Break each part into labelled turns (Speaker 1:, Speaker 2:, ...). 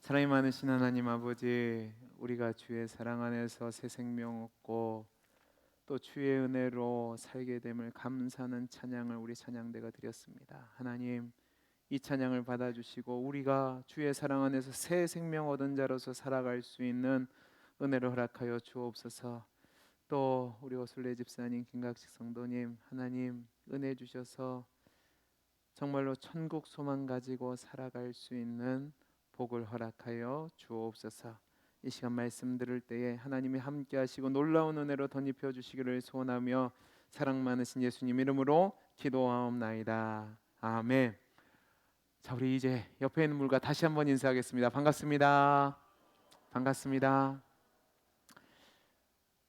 Speaker 1: 사랑이 많으신 하나님 아버지, 우리가 주의 사랑 안에서 새 생명 얻고 또 주의 은혜로 살게 됨을 감사하는 찬양을 우리 찬양대가 드렸습니다. 하나님, 이 찬양을 받아주시고 우리가 주의 사랑 안에서 새 생명 얻은 자로서 살아갈 수 있는 은혜를 허락하여 주옵소서. 또 우리 오순례 집사님, 김각식 성도님, 하나님 은혜 주셔서 정말로 천국 소망 가지고 살아갈 수 있는 복을 허락하여 주옵소서. 이 시간 말씀 들을 때에 하나님이 함께 하시고 놀라운 은혜로 덧입혀 주시기를 소원하며 사랑 많으신 예수님 이름으로 기도하옵나이다. 아멘. 자, 우리 이제 옆에 있는 분과 다시 한번 인사하겠습니다. 반갑습니다. 반갑습니다.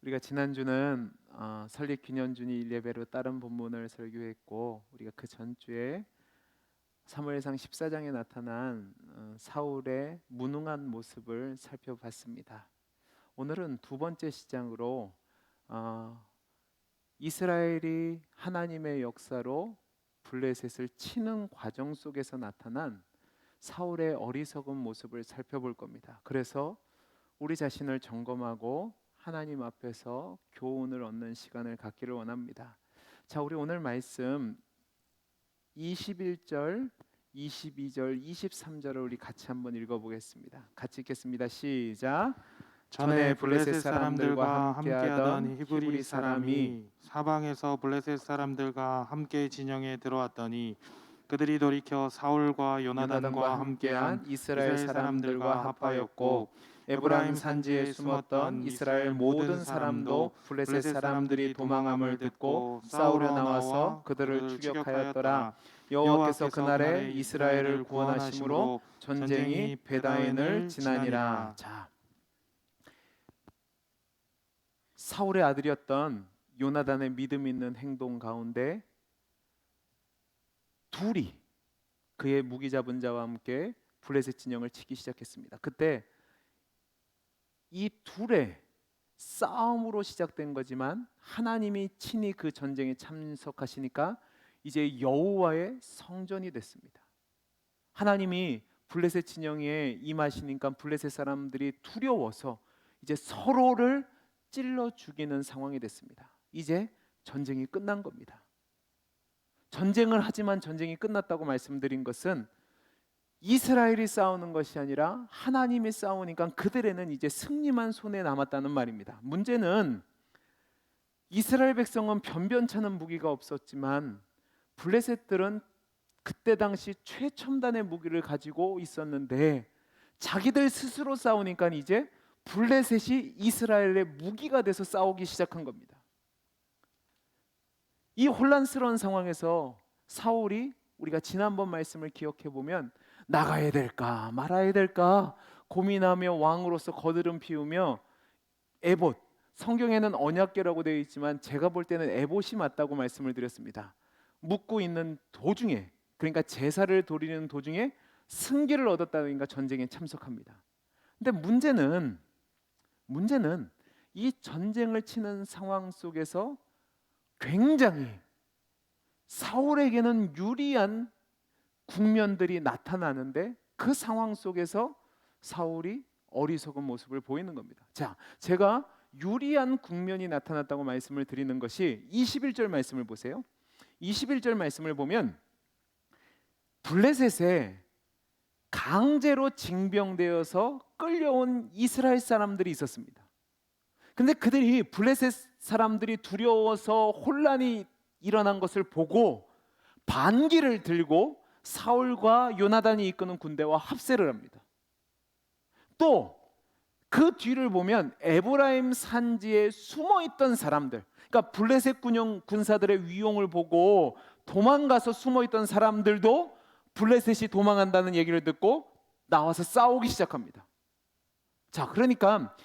Speaker 1: 우리가 지난주는 설립 기념주일 예배로 다른 본문을 설교했고, 우리가 그 전주에 사무엘상 14장에 나타난 사울의 무능한 모습을 살펴봤습니다. 오늘은 두 번째 시장으로 이스라엘이 하나님의 역사로 블레셋을 치는 과정 속에서 나타난 사울의 어리석은 모습을 살펴볼 겁니다. 그래서 우리 자신을 점검하고 하나님 앞에서 교훈을 얻는 시간을 갖기를 원합니다. 자, 우리 오늘 말씀 21절, 22절, 23절을 우리 같이 한번 읽어보겠습니다. 같이 읽겠습니다. 시작.
Speaker 2: 전에 블레셋 사람들과 함께하던 히브리 사람이 사방에서 블레셋 사람들과 함께 진영에 들어왔더니 그들이 돌이켜 사울과 요나단과 함께한 이스라엘 사람들과 합하였고 에브라임 산지에 숨었던 이스라엘 모든 사람도 블레셋 사람들이 도망함을 듣고 싸우려 나와서 그들을 추격하였더라. 여호와께서 그날에 이스라엘을 구원하심으로 전쟁이 베다인을 지나니라.
Speaker 1: 자, 사울의 아들이었던 요나단의 믿음 있는 행동 가운데 둘이 그의 무기 잡은 자와 함께 블레셋 진영을 치기 시작했습니다. 그때 이 둘의 싸움으로 시작된 거지만 하나님이 친히 그 전쟁에 참석하시니까 이제 여호와의 성전이 됐습니다. 하나님이 블레셋 진영에 임하시니까 블레셋 사람들이 두려워서 이제 서로를 찔러 죽이는 상황이 됐습니다. 이제 전쟁이 끝난 겁니다. 전쟁을 하지만 전쟁이 끝났다고 말씀드린 것은 이스라엘이 싸우는 것이 아니라 하나님이 싸우니까 그들에는 이제 승리만 손에 남았다는 말입니다. 문제는 이스라엘 백성은 변변찮은 무기가 없었지만 블레셋들은 그때 당시 최첨단의 무기를 가지고 있었는데 자기들 스스로 싸우니까 이제 블레셋이 이스라엘의 무기가 돼서 싸우기 시작한 겁니다. 이 혼란스러운 상황에서 사울이 우리가 지난번 말씀을 기억해 보면 나가야 될까 말아야 될까 고민하며 왕으로서 거드름 피우며 에봇, 성경에는 언약궤라고 되어 있지만 제가 볼 때는 에봇이 맞다고 말씀을 드렸습니다. 묻고 있는 도중에, 그러니까 제사를 드리는 도중에 승기를 얻었다니까 전쟁에 참석합니다. 근데 문제는 이 전쟁을 치는 상황 속에서 굉장히 사울에게는 유리한 국면들이 나타나는데 그 상황 속에서 사울이 어리석은 모습을 보이는 겁니다. 자, 제가 유리한 국면이 나타났다고 말씀을 드리는 것이 21절 말씀을 보세요. 21절 말씀을 보면 블레셋에 강제로 징병되어서 끌려온 이스라엘 사람들이 있었습니다. 근데 그들이 블레셋 사람들이 두려워서 혼란이 일어난 것을 보고 반기를 들고 사울과 요나단이 이끄는 군대와 합세를 합니다. 또 그 뒤를 보면 에브라임 산지에 숨어있던 사람들, 그러니까 블레셋 군사들의 위용을 보고 도망가서 숨어있던 사람들도 블레셋이 도망한다는 얘기를 듣고 나와서 싸우기 시작합니다. 자, 그러니까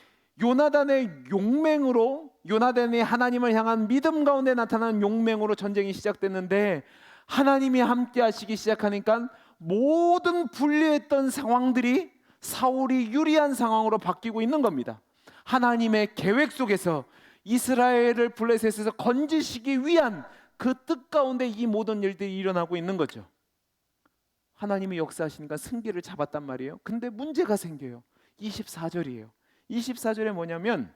Speaker 1: 요나단의 용맹으로, 요나단이 하나님을 향한 믿음 가운데 나타나는 용맹으로 전쟁이 시작됐는데 하나님이 함께 하시기 시작하니까 모든 불리했던 상황들이 사울이 유리한 상황으로 바뀌고 있는 겁니다. 하나님의 계획 속에서 이스라엘을 블레셋에서 건지시기 위한 그 뜻 가운데 이 모든 일들이 일어나고 있는 거죠. 하나님이 역사하시니까 승기를 잡았단 말이에요. 근데 문제가 생겨요. 24절이에요. 24절에 뭐냐면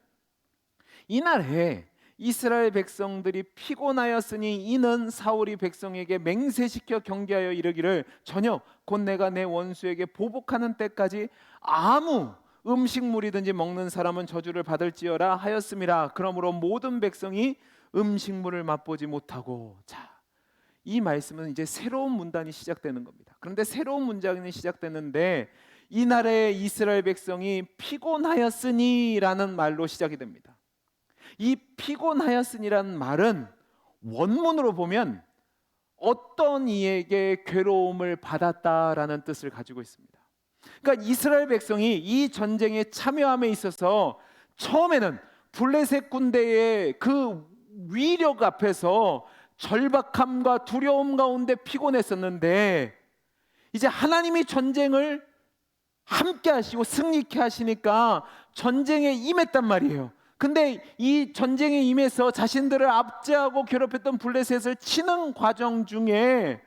Speaker 1: 이날에 이스라엘 백성들이 피곤하였으니 이는 사울이 백성에게 맹세시켜 경계하여 이르기를 저녁 곧 내가 내 원수에게 보복하는 때까지 아무 음식물이든지 먹는 사람은 저주를 받을지어라 하였음이라. 그러므로 모든 백성이 음식물을 맛보지 못하고. 자, 이 말씀은 이제 새로운 문단이 시작되는 겁니다. 그런데 새로운 문장이 시작되는데 이날에 이스라엘 백성이 피곤하였으니라는 말로 시작이 됩니다. 이 피곤하였으니라는 말은 원문으로 보면 어떤 이에게 괴로움을 받았다라는 뜻을 가지고 있습니다. 그러니까 이스라엘 백성이 이 전쟁에 참여함에 있어서 처음에는 블레셋 군대의 그 위력 앞에서 절박함과 두려움 가운데 피곤했었는데 이제 하나님이 전쟁을 함께 하시고 승리케 하시니까 전쟁에 임했단 말이에요. 근데 이 전쟁에 임해서 자신들을 압제하고 괴롭혔던 블레셋을 치는 과정 중에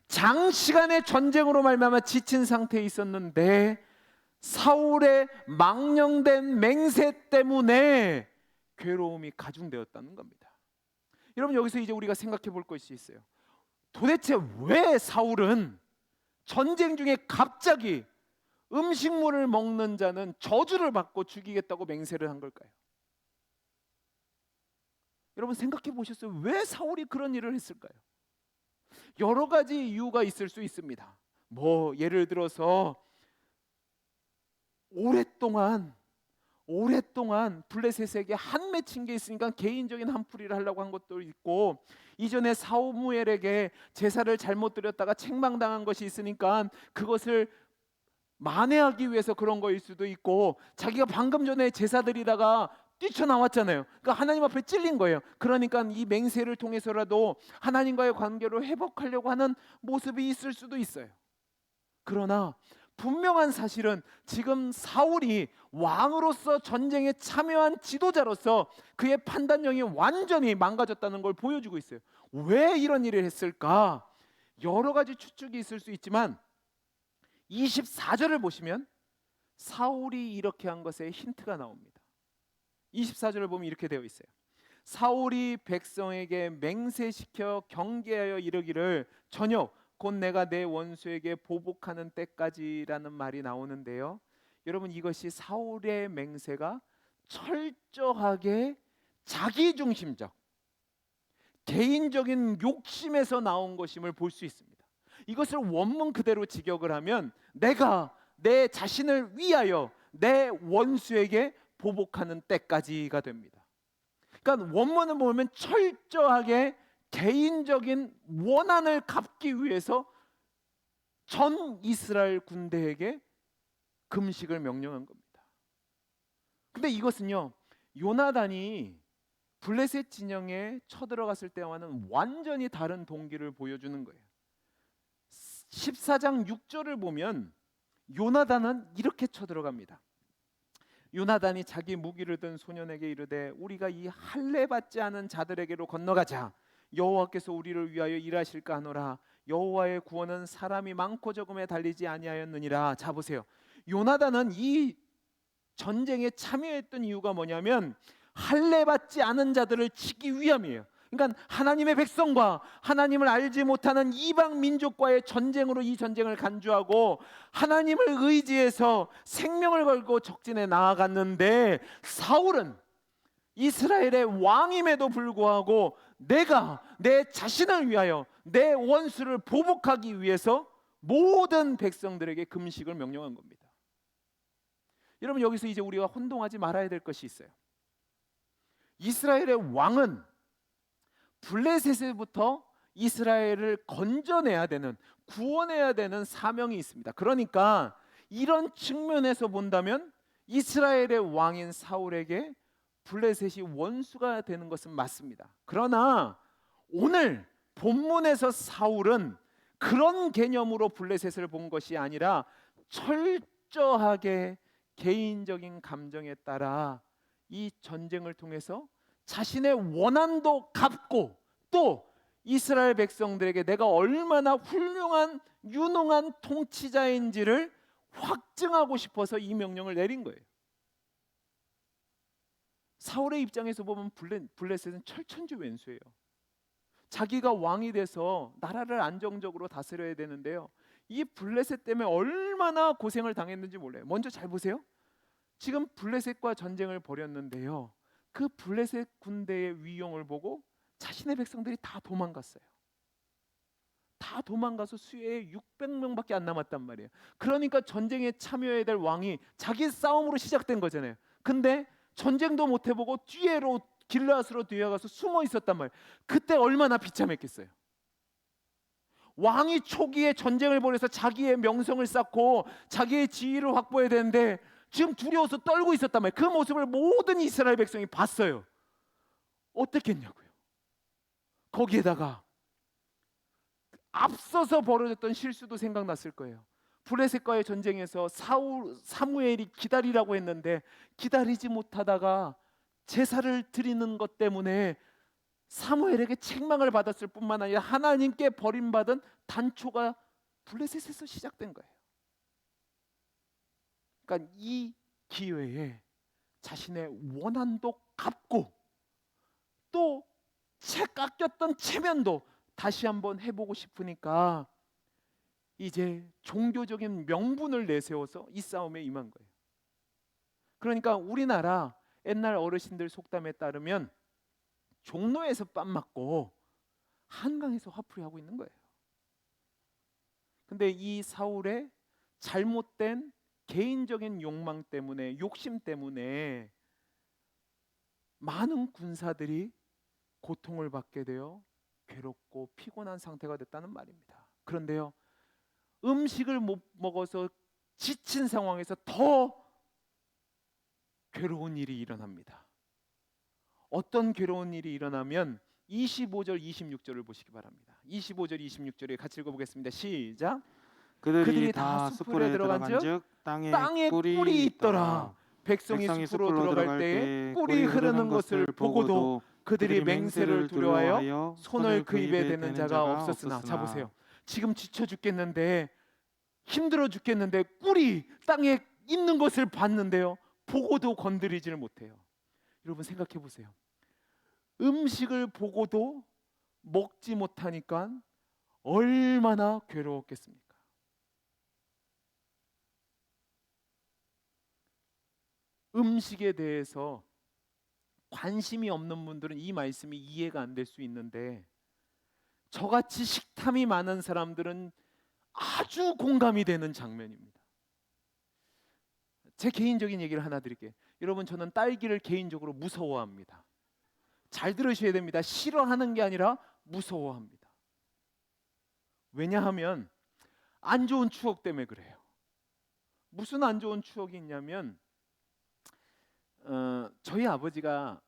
Speaker 1: 장시간의 전쟁으로 말미암아 지친 상태에 있었는데 사울의 망령된 맹세 때문에 괴로움이 가중되었다는 겁니다. 여러분, 여기서 이제 우리가 생각해 볼 것이 있어요. 도대체 왜 사울은 전쟁 중에 갑자기 음식물을 먹는 자는 저주를 받고 죽이겠다고 맹세를 한 걸까요? 여러분, 생각해 보셨어요? 왜 사울이 그런 일을 했을까요? 여러 가지 이유가 있을 수 있습니다. 뭐 예를 들어서 오랫동안 블레셋에게 한 맺힌 게 있으니까 개인적인 한풀이를 하려고 한 것도 있고, 이전에 사무엘에게 제사를 잘못 드렸다가 책망당한 것이 있으니까 그것을 만회하기 위해서 그런 거일 수도 있고, 자기가 방금 전에 제사 드리다가 뛰쳐나왔잖아요. 그러니까 하나님 앞에 찔린 거예요. 그러니까 이 맹세를 통해서라도 하나님과의 관계를 회복하려고 하는 모습이 있을 수도 있어요. 그러나 분명한 사실은 지금 사울이 왕으로서 전쟁에 참여한 지도자로서 그의 판단력이 완전히 망가졌다는 걸 보여주고 있어요. 왜 이런 일을 했을까? 여러 가지 추측이 있을 수 있지만 24절을 보시면 사울이 이렇게 한 것에 힌트가 나옵니다. 24절을 보면 이렇게 되어 있어요. 사울이 백성에게 맹세시켜 경계하여 이르기를 저녁 곧 내가 내 원수에게 보복하는 때까지라는 말이 나오는데요. 여러분, 이것이 사울의 맹세가 철저하게 자기중심적, 개인적인 욕심에서 나온 것임을 볼 수 있습니다. 이것을 원문 그대로 직역을 하면 내가 내 자신을 위하여 내 원수에게 보복하는 때까지가 됩니다. 그러니까 원문을 보면 철저하게 개인적인 원한을 갚기 위해서 전 이스라엘 군대에게 금식을 명령한 겁니다. 근데 이것은요, 요나단이 블레셋 진영에 쳐들어갔을 때와는 완전히 다른 동기를 보여주는 거예요. 14장 6절을 보면 요나단은 이렇게 쳐들어갑니다. 요나단이 자기 무기를 든 소년에게 이르되 우리가 이 할례 받지 않은 자들에게로 건너가자. 여호와께서 우리를 위하여 일하실까 하노라. 여호와의 구원은 사람이 많고 적음에 달리지 아니하였느니라. 자, 보세요. 요나단은 이 전쟁에 참여했던 이유가 뭐냐면 할례 받지 않은 자들을 치기 위함이에요. 그러니까 하나님의 백성과 하나님을 알지 못하는 이방 민족과의 전쟁으로 이 전쟁을 간주하고 하나님을 의지해서 생명을 걸고 적진에 나아갔는데, 사울은 이스라엘의 왕임에도 불구하고 내가 내 자신을 위하여 내 원수를 보복하기 위해서 모든 백성들에게 금식을 명령한 겁니다. 여러분, 여기서 이제 우리가 혼동하지 말아야 될 것이 있어요. 이스라엘의 왕은 블레셋에부터 이스라엘을 건져내야 되는, 구원해야 되는 사명이 있습니다. 그러니까 이런 측면에서 본다면 이스라엘의 왕인 사울에게 블레셋이 원수가 되는 것은 맞습니다. 그러나 오늘 본문에서 사울은 그런 개념으로 블레셋을 본 것이 아니라 철저하게 개인적인 감정에 따라 이 전쟁을 통해서 자신의 원한도 갚고 또 이스라엘 백성들에게 내가 얼마나 훌륭한 유능한 통치자인지를 확증하고 싶어서 이 명령을 내린 거예요. 사울의 입장에서 보면 블레셋은 철천지 왼수예요. 자기가 왕이 돼서 나라를 안정적으로 다스려야 되는데요. 이 블레셋 때문에 얼마나 고생을 당했는지 몰라요. 먼저 잘 보세요. 지금 블레셋과 전쟁을 벌였는데요. 그 블레셋 군대의 위용을 보고 자신의 백성들이 다 도망갔어요. 다 도망가서 수에 600명밖에 안 남았단 말이에요. 그러니까 전쟁에 참여해야 될 왕이 자기 싸움으로 시작된 거잖아요. 근데 전쟁도 못 해보고 뒤에로 길르앗으로 뛰어가서 숨어 있었단 말이에요. 그때 얼마나 비참했겠어요. 왕이 초기에 전쟁을 벌여서 자기의 명성을 쌓고 자기의 지위를 확보해야 되는데 지금 두려워서 떨고 있었단 말이에요. 그 모습을 모든 이스라엘 백성이 봤어요. 어떻겠냐고요. 거기에다가 앞서서 벌어졌던 실수도 생각났을 거예요. 블레셋과의 전쟁에서 사무엘이 기다리라고 했는데 기다리지 못하다가 제사를 드리는 것 때문에 사무엘에게 책망을 받았을 뿐만 아니라 하나님께 버림받은 단초가 블레셋에서 시작된 거예요. 그러니까 이 기회에 자신의 원한도 갚고 또 깎였던 체면도 다시 한번 해보고 싶으니까 이제 종교적인 명분을 내세워서 이 싸움에 임한 거예요. 그러니까 우리나라 옛날 어르신들 속담에 따르면 종로에서 뺨 맞고 한강에서 화풀이 하고 있는 거예요. 근데 이 사울의 잘못된 개인적인 욕망 때문에, 욕심 때문에 많은 군사들이 고통을 받게 되어 괴롭고 피곤한 상태가 됐다는 말입니다. 그런데요, 음식을 못 먹어서 지친 상황에서 더 괴로운 일이 일어납니다. 어떤 괴로운 일이 일어나면 25절 26절을 보시기 바랍니다. 25절 26절에 같이 읽어보겠습니다. 시작. 그들이 다 숲에 들어간즉 땅에 꿀이 있더라. 백성이 숲으로 들어갈 때에 꿀이 흐르는 것을 보고도 그들이 맹세를 두려워하여 손을 그 입에 대는 자가 없었으나. 자 보세요. 지금 지쳐 죽겠는데 힘들어 죽겠는데 꿀이 땅에 있는 것을 봤는데요. 보고도 건드리지를 못해요. 여러분 생각해 보세요. 음식을 보고도 먹지 못하니까 얼마나 괴로웠겠습니까? 음식에 대해서 관심이 없는 분들은 이 말씀이 이해가 안 될 수 있는데 저같이 식탐이 많은 사람들은 아주 공감이 되는 장면입니다. 제 개인적인 얘기를 하나 드릴게요. 여러분 저는 딸기를 개인적으로 무서워합니다. 잘 들으셔야 됩니다. 싫어하는 게 아니라 무서워합니다. 왜냐하면 안 좋은 추억 때문에 그래요. 무슨 안 좋은 추억이 있냐면 저희 아버지가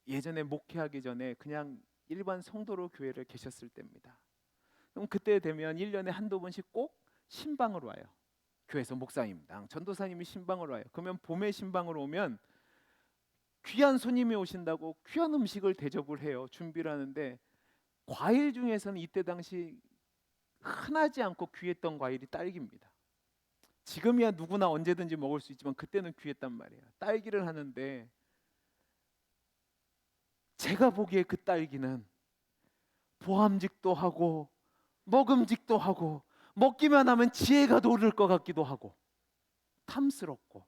Speaker 1: 예전에 목회하기 전에 그냥 일반 성도로 교회를 계셨을 때입니다. 그럼 그때 되면 1년에 한두 번씩 꼭 신방을 와요. 교회에서 목사님당 전도사님이 신방을 와요. 그러면 봄에 신방으로 오면 귀한 손님이 오신다고 귀한 음식을 대접을 해요. 준비를 하는데 과일 중에서는 이때 당시 흔하지 않고 귀했던 과일이 딸기입니다. 지금이야 누구나 언제든지 먹을 수 있지만 그때는 귀했단 말이에요. 딸기를 하는데 제가 보기에 그 딸기는 보암직도 하고 먹음직도 하고 먹기만 하면 지혜가 돋을 것 같기도 하고 탐스럽고,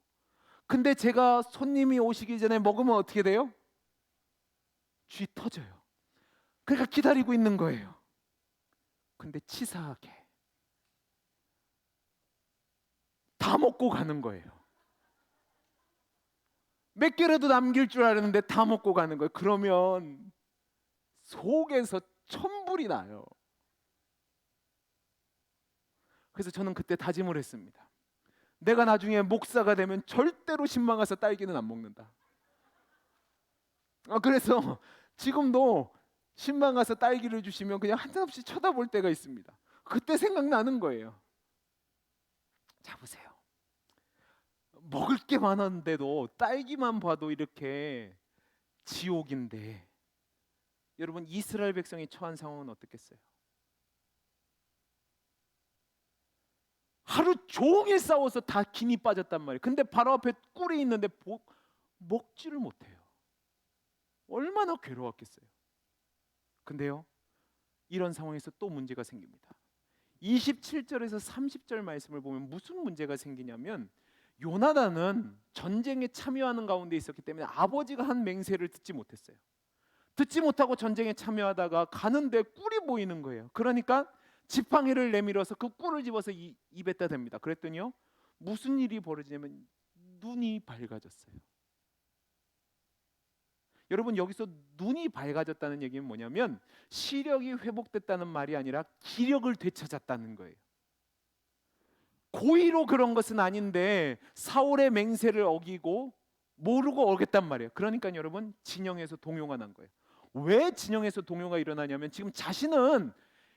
Speaker 1: 근데 제가 손님이 오시기 전에 먹으면 어떻게 돼요? 쥐 터져요. 그러니까 기다리고 있는 거예요. 근데 치사하게 다 먹고 가는 거예요. 몇 개라도 남길 줄 알았는데 다 먹고 가는 거예요. 그러면 속에서 천불이 나요. 그래서 저는 그때 다짐을 했습니다. 내가 나중에 목사가 되면 절대로 신방 가서 딸기는 안 먹는다. 그래서 지금도 신방 가서 딸기를 주시면 그냥 한참없이 쳐다볼 때가 있습니다. 그때 생각나는 거예요. 자 보세요. 먹을 게 많았는데도 딸기만 봐도 이렇게 지옥인데 여러분 이스라엘 백성이 처한 상황은 어떻겠어요? 하루 종일 싸워서 다 김이 빠졌단 말이에요. 근데 바로 앞에 꿀이 있는데 먹지를 못해요. 얼마나 괴로웠겠어요. 근데요, 이런 상황에서 또 문제가 생깁니다. 27절에서 30절 말씀을 보면 무슨 문제가 생기냐면, 요나단은 전쟁에 참여하는 가운데 있었기 때문에 아버지가 한 맹세를 듣지 못했어요. 듣지 못하고 전쟁에 참여하다가 가는데 꿀이 보이는 거예요. 그러니까 지팡이를 내밀어서 그 꿀을 집어서 입에다 댑니다. 그랬더니요, 무슨 일이 벌어지냐면 눈이 밝아졌어요. 여러분, 여기서 눈이 밝아졌다는 얘기는 뭐냐면 시력이 회복됐다는 말이 아니라 기력을 되찾았다는 거예요. 고의로 그런 것은 아닌데 사울의 맹세를 어기고 모르고 어겼단 말이에요. 그러니까 여러분, 진영에서 동요가 난 거예요. 왜 진영에서 동요가 일어나냐면 지금 자신은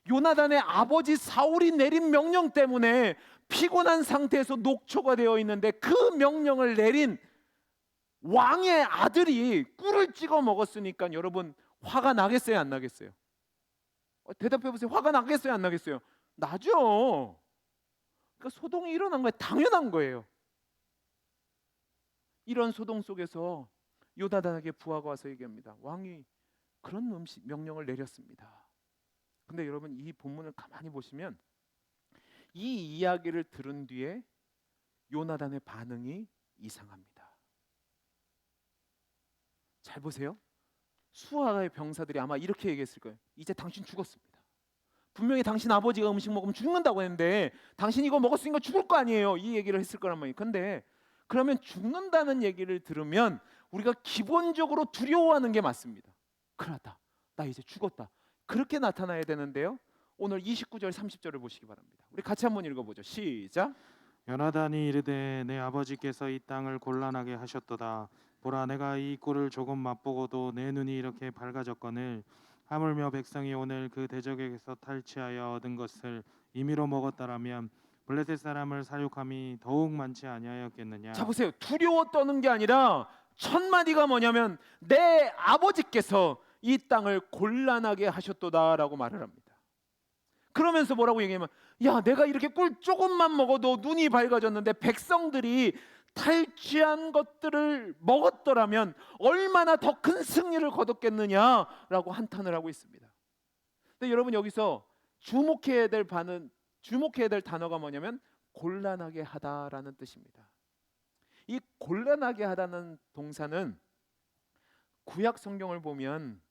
Speaker 1: 요나단의 아버지 사울이 내린 명령 때문에 피곤한 상태에서 녹초가 되어 있는데, 그 명령을 내린 왕의 아들이 꿀을 찍어 먹었으니까 여러분, 화가 나겠어요, 안 나겠어요? 대답해 보세요. 화가 나겠어요, 안 나겠어요? 나죠. 그러니까 소동이 일어난 거예요. 당연한 거예요. 이런 소동 속에서 요나단에게 부하가 와서 얘기합니다. 왕이 그런 명령을 내렸습니다. 근데 여러분, 이 본문을 가만히 보시면 이 이야기를 들은 뒤에 요나단의 반응이 이상합니다. 잘 보세요. 수하의 병사들이 아마 이렇게 얘기했을 거예요. 이제 당신 죽었습니다. 분명히 당신 아버지가 음식 먹으면 죽는다고 했는데 당신 이거 먹었으니까 죽을 거 아니에요. 이 얘기를 했을 거란 말이에요. 근데 그러면 죽는다는 얘기를 들으면 우리가 기본적으로 두려워하는 게 맞습니다. 큰일 났다, 나 이제 죽었다, 그렇게 나타나야 되는데요, 오늘 29절 30절을 보시기 바랍니다. 우리 같이 한번 읽어보죠. 시작.
Speaker 2: 요나단이 이르되 내 아버지께서 이 땅을 곤란하게 하셨도다. 보라, 내가 이 꿀을 조금 맛보고도 내 눈이 이렇게 밝아졌거늘 하물며 백성이 오늘 그 대적에게서 탈취하여 얻은 것을 임의로 먹었다라면 블레셋 사람을 사육함이 더욱 많지 아니하였겠느냐.
Speaker 1: 자 보세요. 두려워 떠는 게 아니라 첫 마디가 뭐냐면 내 아버지께서 이 땅을 곤란하게 하셨도다라고 말을 합니다. 그러면서 뭐라고 얘기하면, 야, 내가 이렇게 꿀 조금만 먹어도 눈이 밝아졌는데 백성들이 탈취한 것들을 먹었더라면 얼마나 더 큰 승리를 거뒀겠느냐라고 한탄을 하고 있습니다. 근데 여러분, 여기서 주목해야 될 단어가 뭐냐면 곤란하게 하다라는 뜻입니다. 이 곤란하게 하다는 동사는 구약 성경을 보면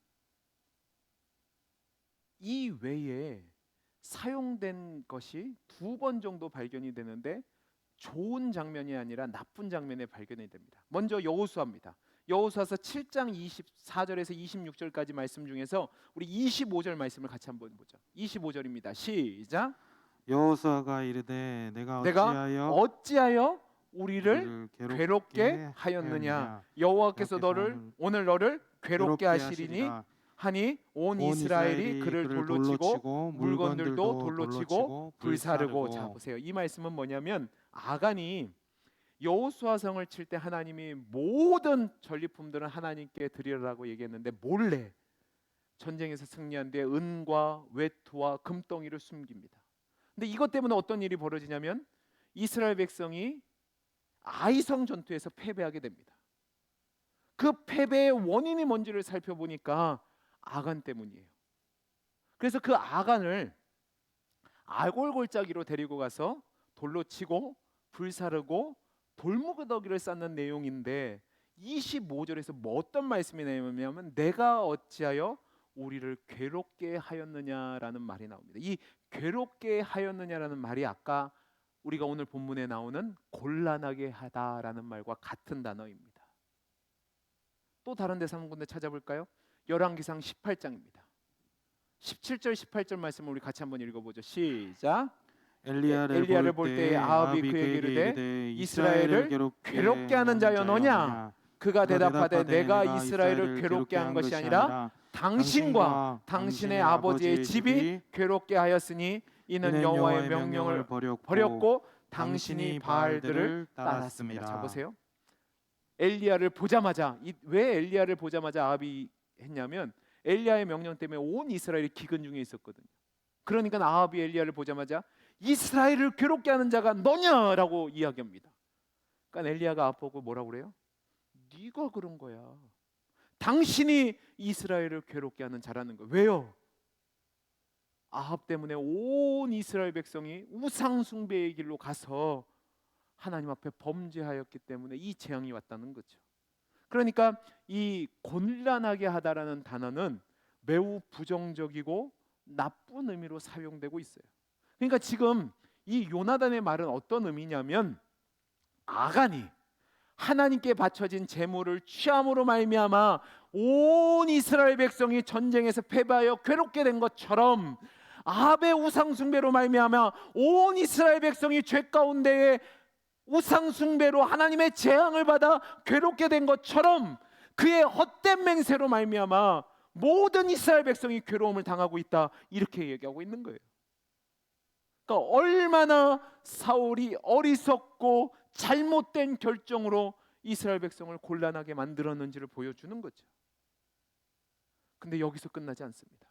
Speaker 1: 이 외에 사용된 것이 2번 정도 발견이 되는데 좋은 장면이 아니라 나쁜 장면에 발견이 됩니다. 먼저 여호수아입니다. 여호수아서 7장 24절에서 26절까지 말씀 중에서 우리 25절 말씀을 같이 한번 보죠. 25절입니다. 시작.
Speaker 2: 여호수아가 이르되 내가
Speaker 1: 어찌하여 우리를 괴롭게 하였느냐. 여호와께서 오늘 너를 괴롭게 하시리니 하니 온 이스라엘이 그를 돌로 치고 물건들도 돌로 치고 불사르고. 자 보세요. 이 말씀은 뭐냐면 아간이 여호수아성을 칠 때 하나님이 모든 전리품들은 하나님께 드리라고 얘기했는데 몰래 전쟁에서 승리한 뒤에 은과 외투와 금덩이를 숨깁니다. 근데 이것 때문에 어떤 일이 벌어지냐면 이스라엘 백성이 아이성 전투에서 패배하게 됩니다. 그 패배의 원인이 뭔지를 살펴보니까 아간 때문이에요. 그래서 그 아간을 아골골짜기로 데리고 가서 돌로 치고 불사르고 돌무더기를 쌓는 내용인데 25절에서 뭐 어떤 말씀이 나오냐면 내가 어찌하여 우리를 괴롭게 하였느냐라는 말이 나옵니다. 이 괴롭게 하였느냐라는 말이 아까 우리가 오늘 본문에 나오는 곤란하게 하다라는 말과 같은 단어입니다. 또 다른 데서 한 군데 찾아볼까요? 열왕기상 18장입니다. 17절 18절 말씀을 우리 같이 한번 읽어보죠. 시작. 엘리야를 볼 때에 아합이 그에게 이르되 이스라엘을 괴롭게 하는 자여 너냐? 그가 대답하되 내가 이스라엘을 괴롭게 한 것이 아니라 당신과 당신의 아버지의 집이 괴롭게 하였으니 이는 여호와의 명령을 버렸고 당신이 바알들을 따랐습니다. 자 보세요. 엘리야를 보자마자 왜 엘리야를 보자마자 아합이 했냐면 엘리야의 명령 때문에 온 이스라엘이 기근 중에 있었거든요. 그러니까 아합이 엘리야를 보자마자 이스라엘을 괴롭게 하는 자가 너냐라고 이야기합니다. 그러니까 엘리야가 아합 보고 뭐라고 그래요? 네가 그런 거야. 당신이 이스라엘을 괴롭게 하는 자라는 거예요. 왜요? 아합 때문에 온 이스라엘 백성이 우상 숭배의 길로 가서 하나님 앞에 범죄하였기 때문에 이 재앙이 왔다는 거죠. 그러니까 이 곤란하게 하다라는 단어는 매우 부정적이고 나쁜 의미로 사용되고 있어요. 그러니까 지금 이 요나단의 말은 어떤 의미냐면 아간이 하나님께 바쳐진 제물을 취함으로 말미암아 온 이스라엘 백성이 전쟁에서 패배하여 괴롭게 된 것처럼 아합의 우상 숭배로 말미암아 온 이스라엘 백성이 죄 가운데에 우상 숭배로 하나님의 재앙을 받아 괴롭게 된 것처럼 그의 헛된 맹세로 말미암아 모든 이스라엘 백성이 괴로움을 당하고 있다, 이렇게 얘기하고 있는 거예요. 그러니까 얼마나 사울이 어리석고 잘못된 결정으로 이스라엘 백성을 곤란하게 만들었는지를 보여주는 거죠. 근데 여기서 끝나지 않습니다.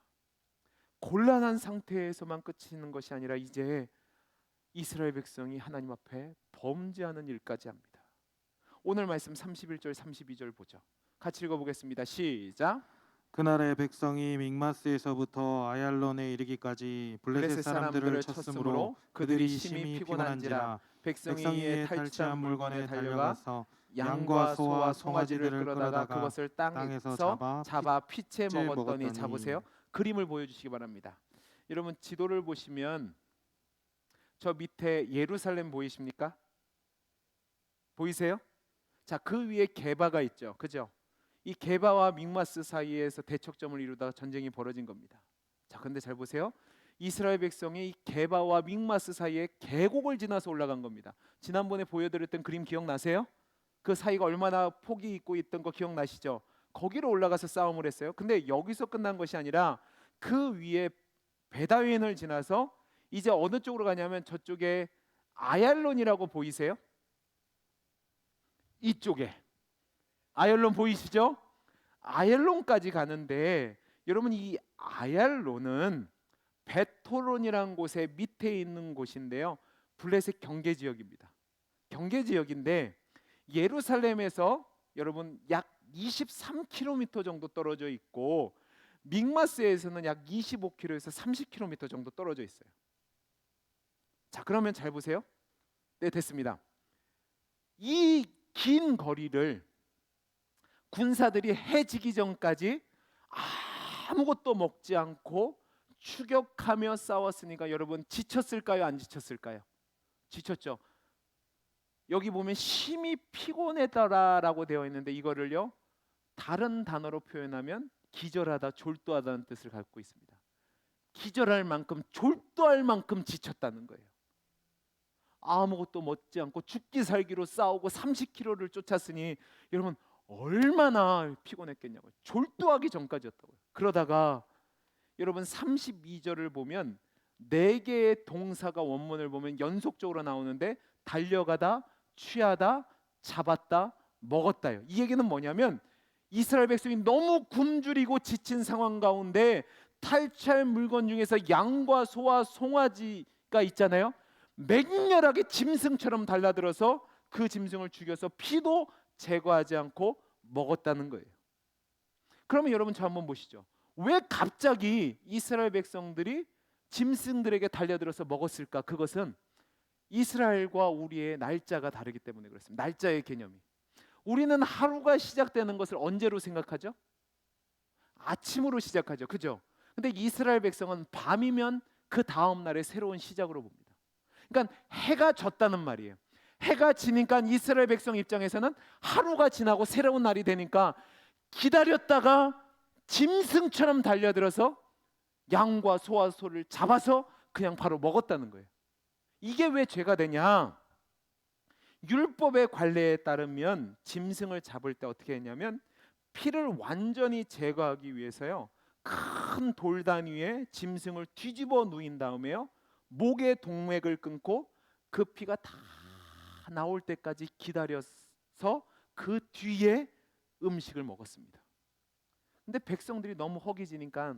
Speaker 1: 곤란한 상태에서만 끝이는 것이 아니라 이제 이스라엘 백성이 하나님 앞에 범죄하는 일까지 합니다. 오늘 말씀 31절 32절 보죠. 같이 읽어보겠습니다. 시작.
Speaker 2: 그날의 백성이 믹마스에서부터 아얄론에 이르기까지 블레셋 사람들을 쳤으므로 그들이 심히 피곤한지라. 백성이 이에 탈취한 물건에 달려가서
Speaker 1: 양과 소와 송아지를 끌어다가 그것을 땅에서 잡아 피채 먹었더니,
Speaker 2: 먹었더니.
Speaker 1: 잡으세요. 그림을 보여주시기 바랍니다. 여러분 지도를 보시면 저 밑에 예루살렘 보이십니까? 보이세요? 자, 그 위에 게바가 있죠, 그죠? 이 게바와 믹마스 사이에서 대척점을 이루다가 전쟁이 벌어진 겁니다. 자, 근데 잘 보세요. 이스라엘 백성이 이 게바와 믹마스 사이에 계곡을 지나서 올라간 겁니다. 지난번에 보여드렸던 그림 기억나세요? 그 사이가 얼마나 폭이 있고 있던 거 기억나시죠? 거기로 올라가서 싸움을 했어요. 근데 여기서 끝난 것이 아니라 그 위에 베다웬을 지나서 이제 어느 쪽으로 가냐면 저쪽에 아얄론이라고 보이세요? 이쪽에 아얄론 보이시죠? 아얄론까지 가는데 여러분 이 아얄론은 베토론이라는 곳의 밑에 있는 곳인데요. 블레셋 경계 지역입니다. 경계 지역인데 예루살렘에서 여러분 약 23km 정도 떨어져 있고 믹마스에서는 약 25km에서 30km 정도 떨어져 있어요. 자, 그러면 잘 보세요. 네, 됐습니다. 이 긴 거리를 군사들이 해 지기 전까지 아무것도 먹지 않고 추격하며 싸웠으니까 여러분 지쳤을까요? 안 지쳤을까요? 지쳤죠. 여기 보면 심히 피곤했다라고 되어 있는데 이거를요 다른 단어로 표현하면 기절하다, 졸도하다는 뜻을 갖고 있습니다. 기절할 만큼, 졸도할 만큼 지쳤다는 거예요. 아무것도 먹지 않고 죽기 살기로 싸우고 30km를 쫓았으니 여러분 얼마나 피곤했겠냐고요. 졸도하기 전까지였다고요. 그러다가 여러분 32절을 보면 4개의 동사가 원문을 보면 연속적으로 나오는데 달려가다, 취하다, 잡았다, 먹었다요. 이 얘기는 뭐냐면 이스라엘 백성이 너무 굶주리고 지친 상황 가운데 탈취할 물건 중에서 양과 소와 송아지가 있잖아요. 맹렬하게 짐승처럼 달라들어서 그 짐승을 죽여서 피도 제거하지 않고 먹었다는 거예요. 그러면 여러분 저 한번 보시죠. 왜 갑자기 이스라엘 백성들이 짐승들에게 달려들어서 먹었을까? 그것은 이스라엘과 우리의 날짜가 다르기 때문에 그렇습니다. 날짜의 개념이. 우리는 하루가 시작되는 것을 언제로 생각하죠? 아침으로 시작하죠. 그죠? 근데 이스라엘 백성은 밤이면 그 다음 날의 새로운 시작으로 봅니다. 그러니까 해가 졌다는 말이에요. 해가 지니까 이스라엘 백성 입장에서는 하루가 지나고 새로운 날이 되니까 기다렸다가 짐승처럼 달려들어서 양과 소와 소를 잡아서 그냥 바로 먹었다는 거예요. 이게 왜 죄가 되냐? 율법의 관례에 따르면 짐승을 잡을 때 어떻게 했냐면 피를 완전히 제거하기 위해서요 큰 돌단 위에 짐승을 뒤집어 누인 다음에요 목의 동맥을 끊고 그 피가 다 나올 때까지 기다려서 그 뒤에 음식을 먹었습니다. 근데 백성들이 너무 허기지니까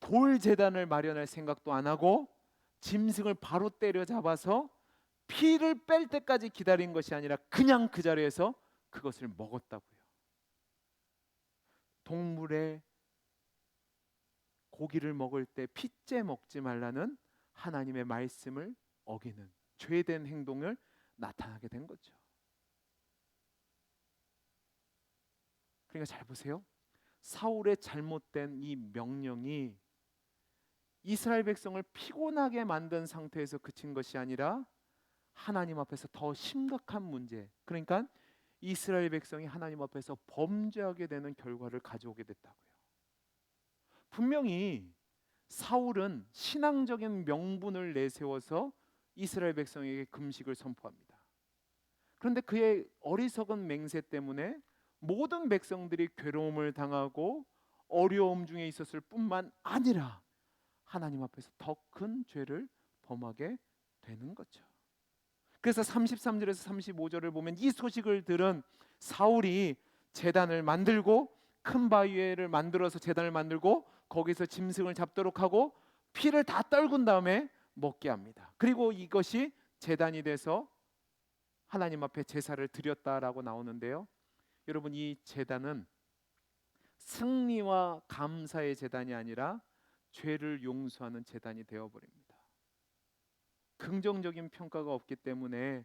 Speaker 1: 돌 제단을 마련할 생각도 안 하고 짐승을 바로 때려잡아서 피를 뺄 때까지 기다린 것이 아니라 그냥 그 자리에서 그것을 먹었다고요. 동물의 고기를 먹을 때 피째 먹지 말라는 하나님의 말씀을 어기는 죄된 행동을 나타나게 된 거죠. 그러니까 잘 보세요. 사울의 잘못된 이 명령이 이스라엘 백성을 피곤하게 만든 상태에서 그친 것이 아니라 하나님 앞에서 더 심각한 문제, 그러니까 이스라엘 백성이 하나님 앞에서 범죄하게 되는 결과를 가져오게 됐다고요. 분명히 사울은 신앙적인 명분을 내세워서 이스라엘 백성에게 금식을 선포합니다. 그런데 그의 어리석은 맹세 때문에 모든 백성들이 괴로움을 당하고 어려움 중에 있었을 뿐만 아니라 하나님 앞에서 더 큰 죄를 범하게 되는 거죠. 그래서 33절에서 35절을 보면 이 소식을 들은 사울이 제단을 만들고 큰 바위를 만들어서 제단을 만들고 거기서 짐승을 잡도록 하고 피를 다 떨군 다음에 먹게 합니다. 그리고 이것이 제단이 돼서 하나님 앞에 제사를 드렸다라고 나오는데요. 여러분, 이 제단은 승리와 감사의 제단이 아니라 죄를 용서하는 제단이 되어버립니다. 긍정적인 평가가 없기 때문에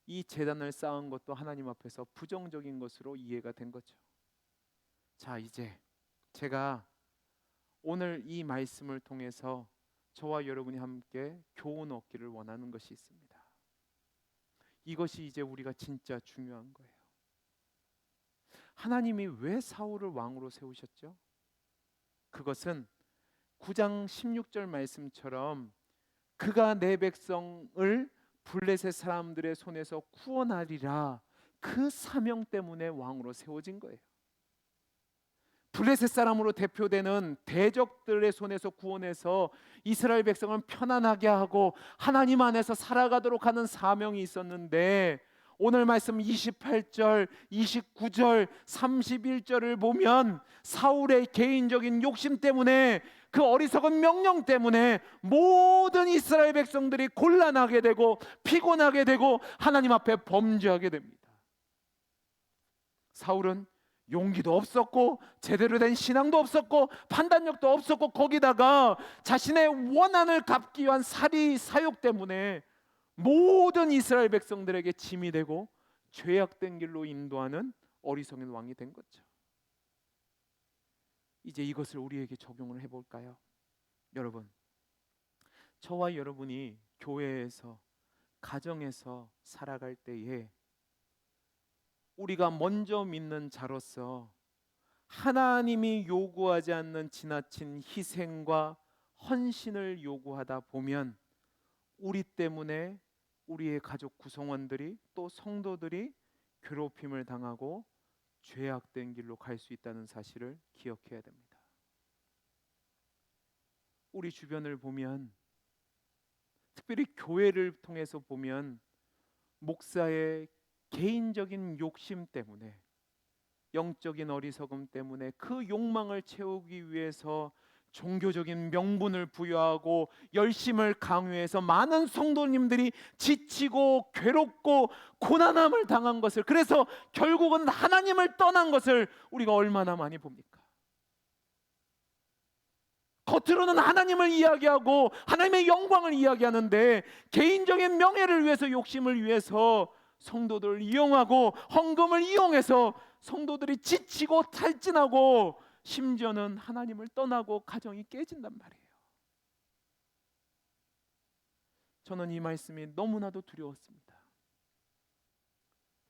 Speaker 1: 이 제단을 쌓은 것도 하나님 앞에서 부정적인 것으로 이해가 된 거죠. 자, 이제 제가 오늘 이 말씀을 통해서 저와 여러분이 함께 교훈 얻기를 원하는 것이 있습니다. 이것이 이제 우리가 진짜 중요한 거예요. 하나님이 왜 사울을 왕으로 세우셨죠? 그것은 9장 16절 말씀처럼 그가 내 백성을 블레셋 사람들의 손에서 구원하리라, 그 사명 때문에 왕으로 세워진 거예요. 블레셋 사람으로 대표되는 대적들의 손에서 구원해서 이스라엘 백성을 편안하게 하고 하나님 안에서 살아가도록 하는 사명이 있었는데, 오늘 말씀 28절, 29절, 31절을 보면 사울의 개인적인 욕심 때문에, 그 어리석은 명령 때문에 모든 이스라엘 백성들이 곤란하게 되고 피곤하게 되고 하나님 앞에 범죄하게 됩니다. 사울은 용기도 없었고 제대로 된 신앙도 없었고 판단력도 없었고, 거기다가 자신의 원한을 갚기 위한 사리 사욕 때문에 모든 이스라엘 백성들에게 짐이 되고 죄악된 길로 인도하는 어리석은 왕이 된 거죠. 이제 이것을 우리에게 적용을 해볼까요? 여러분, 저와 여러분이 교회에서, 가정에서 살아갈 때에 우리가 먼저 믿는 자로서 하나님이 요구하지 않는 지나친 희생과 헌신을 요구하다 보면 우리 때문에 우리의 가족 구성원들이, 또 성도들이 괴롭힘을 당하고 죄악된 길로 갈 수 있다는 사실을 기억해야 됩니다. 우리 주변을 보면, 특별히 교회를 통해서 보면, 목사의 개인적인 욕심 때문에, 영적인 어리석음 때문에 그 욕망을 채우기 위해서 종교적인 명분을 부여하고 열심을 강요해서 많은 성도님들이 지치고 괴롭고 고난함을 당한 것을, 그래서 결국은 하나님을 떠난 것을 우리가 얼마나 많이 봅니까? 겉으로는 하나님을 이야기하고 하나님의 영광을 이야기하는데 개인적인 명예를 위해서, 욕심을 위해서 성도들을 이용하고 헌금을 이용해서 성도들이 지치고 탈진하고 심지어는 하나님을 떠나고 가정이 깨진단 말이에요. 저는 이 말씀이 너무나도 두려웠습니다.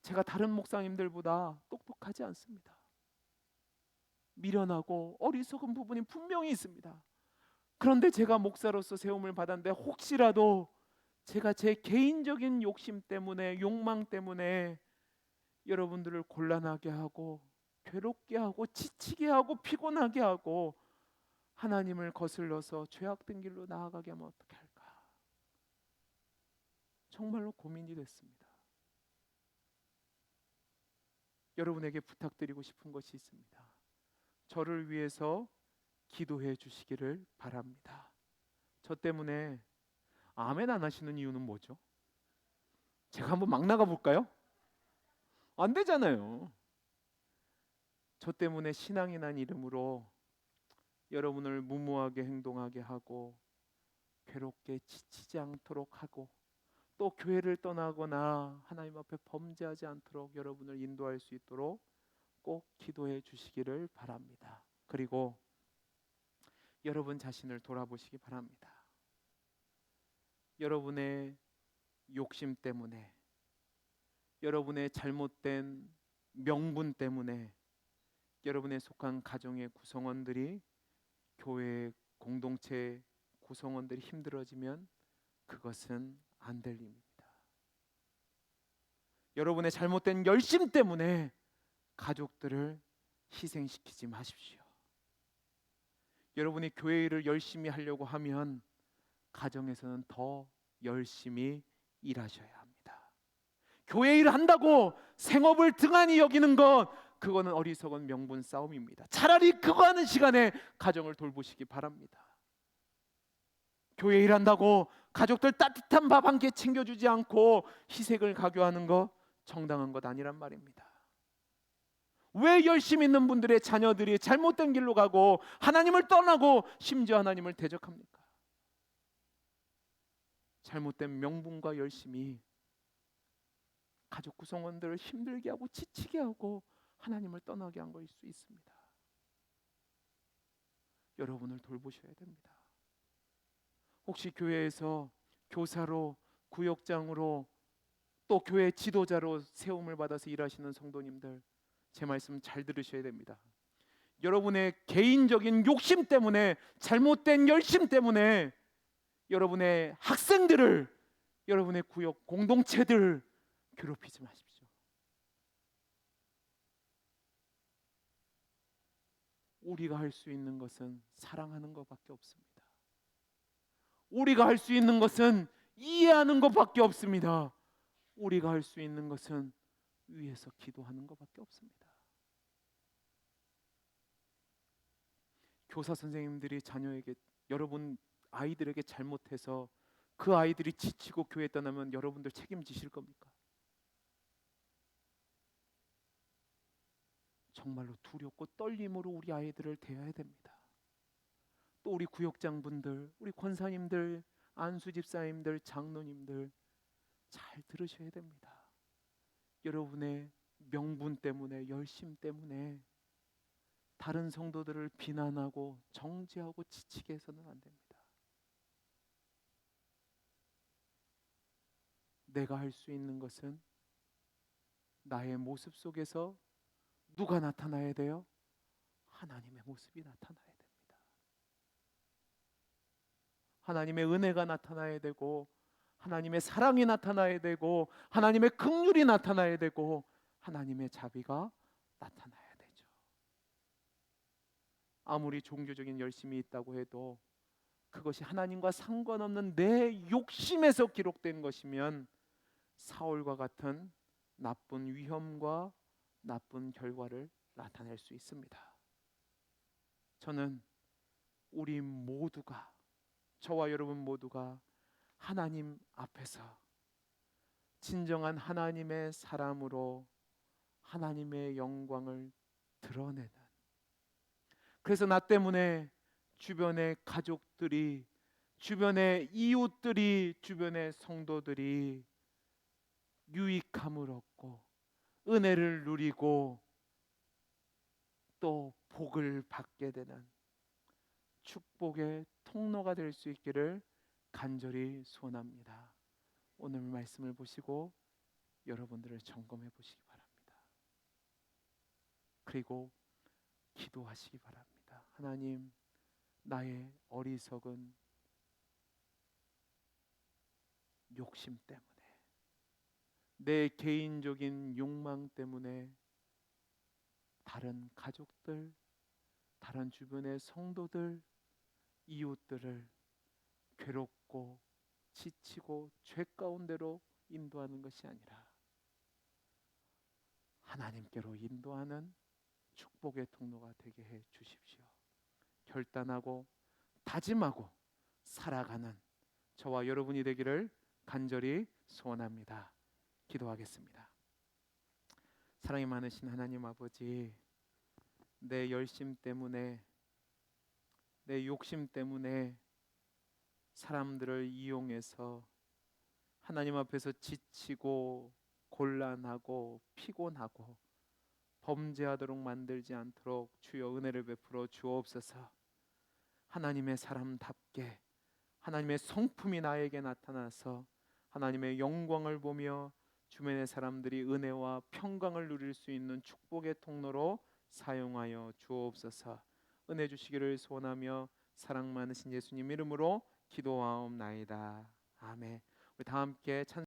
Speaker 1: 제가 다른 목사님들보다 똑똑하지 않습니다. 미련하고 어리석은 부분이 분명히 있습니다. 그런데 제가 목사로서 세움을 받았는데 혹시라도 제가 제 개인적인 욕심 때문에, 욕망 때문에 여러분들을 곤란하게 하고 괴롭게 하고 지치게 하고 피곤하게 하고 하나님을 거슬러서 죄악된 길로 나아가게 하면 어떻게 할까? 정말로 고민이 됐습니다. 여러분에게 부탁드리고 싶은 것이 있습니다. 저를 위해서 기도해 주시기를 바랍니다. 저 때문에 아멘 안 하시는 이유는 뭐죠? 제가 한번 막 나가 볼까요? 안 되잖아요. 저 때문에 신앙이란 이름으로 여러분을 무모하게 행동하게 하고 괴롭게 지치지 않도록 하고 또 교회를 떠나거나 하나님 앞에 범죄하지 않도록 여러분을 인도할 수 있도록 꼭 기도해 주시기를 바랍니다. 그리고 여러분 자신을 돌아보시기 바랍니다. 여러분의 욕심 때문에, 여러분의 잘못된 명분 때문에 여러분의 속한 가정의 구성원들이, 교회 공동체 구성원들이 힘들어지면 그것은 안 될 일입니다. 여러분의 잘못된 열심 때문에 가족들을 희생시키지 마십시오. 여러분이 교회 일을 열심히 하려고 하면 가정에서는 더 열심히 일하셔야 합니다. 교회 일을 한다고 생업을 등한히 여기는 것, 그거는 어리석은 명분 싸움입니다. 차라리 그거 하는 시간에 가정을 돌보시기 바랍니다. 교회 일한다고 가족들 따뜻한 밥 한 끼 챙겨주지 않고 희생을 강요하는 거 정당한 것 아니란 말입니다. 왜 열심히 있는 분들의 자녀들이 잘못된 길로 가고 하나님을 떠나고 심지어 하나님을 대적합니까? 잘못된 명분과 열심이 가족 구성원들을 힘들게 하고 지치게 하고 하나님을 떠나게 한 것일 수 있습니다. 여러분을 돌보셔야 됩니다. 혹시 교회에서 교사로, 구역장으로, 또 교회 지도자로 세움을 받아서 일하시는 성도님들, 제 말씀 잘 들으셔야 됩니다. 여러분의 개인적인 욕심 때문에, 잘못된 열심 때문에 여러분의 학생들을, 여러분의 구역 공동체들을 괴롭히지 마십시오. 우리가 할 수 있는 것은 사랑하는 것밖에 없습니다. 우리가 할 수 있는 것은 이해하는 것밖에 없습니다. 우리가 할 수 있는 것은 위에서 기도하는 것밖에 없습니다. 교사 선생님들이 자녀에게, 여러분 아이들에게 잘못해서 그 아이들이 지치고 교회 떠나면 여러분들 책임지실 겁니까? 정말로 두렵고 떨림으로 우리 아이들을 대해야 됩니다. 또 우리 구역장분들, 우리 권사님들, 안수 집사님들, 장로님들 잘 들으셔야 됩니다. 여러분의 명분 때문에, 열심 때문에 다른 성도들을 비난하고 정죄하고 지치게 해서는 안 됩니다. 내가 할 수 있는 것은 나의 모습 속에서 누가 나타나야 돼요? 하나님의 모습이 나타나야 됩니다. 하나님의 은혜가 나타나야 되고, 하나님의 사랑이 나타나야 되고, 하나님의 긍휼이 나타나야 되고, 하나님의 자비가 나타나야 되죠. 아무리 종교적인 열심이 있다고 해도 그것이 하나님과 상관없는 내 욕심에서 기록된 것이면 사울과 같은 나쁜 위험과 나쁜 결과를 나타낼 수 있습니다. 저는 우리 모두가, 저와 여러분 모두가 하나님 앞에서 진정한 하나님의 사람으로 하나님의 영광을 드러내는, 그래서 나 때문에 주변의 가족들이, 주변의 이웃들이, 주변의 성도들이 유익함을 얻고 은혜를 누리고 또 복을 받게 되는 축복의 통로가 될 수 있기를 간절히 소원합니다. 오늘 말씀을 보시고 여러분들을 점검해 보시기 바랍니다. 그리고 기도하시기 바랍니다. 하나님, 나의 어리석은 욕심 때문에, 내 개인적인 욕망 때문에 다른 가족들, 다른 주변의 성도들, 이웃들을 괴롭고 지치고 죄 가운데로 인도하는 것이 아니라 하나님께로 인도하는 축복의 통로가 되게 해 주십시오. 결단하고 다짐하고 살아가는 저와 여러분이 되기를 간절히 소원합니다. 기도하겠습니다. 사랑이 많으신 하나님 아버지, 내 열심 때문에, 내 욕심 때문에 사람들을 이용해서 하나님 앞에서 지치고 곤란하고 피곤하고 범죄하도록 만들지 않도록 주여 은혜를 베풀어 주옵소서. 하나님의 사람답게 하나님의 성품이 나에게 나타나서 하나님의 영광을 보며 주변의 사람들이 은혜와 평강을 누릴 수 있는 축복의 통로로 사용하여 주옵소서. 은혜 주시기를 소원하며 사랑 많으신 예수님 이름으로 기도하옵나이다. 아멘. 우리 다 함께 찬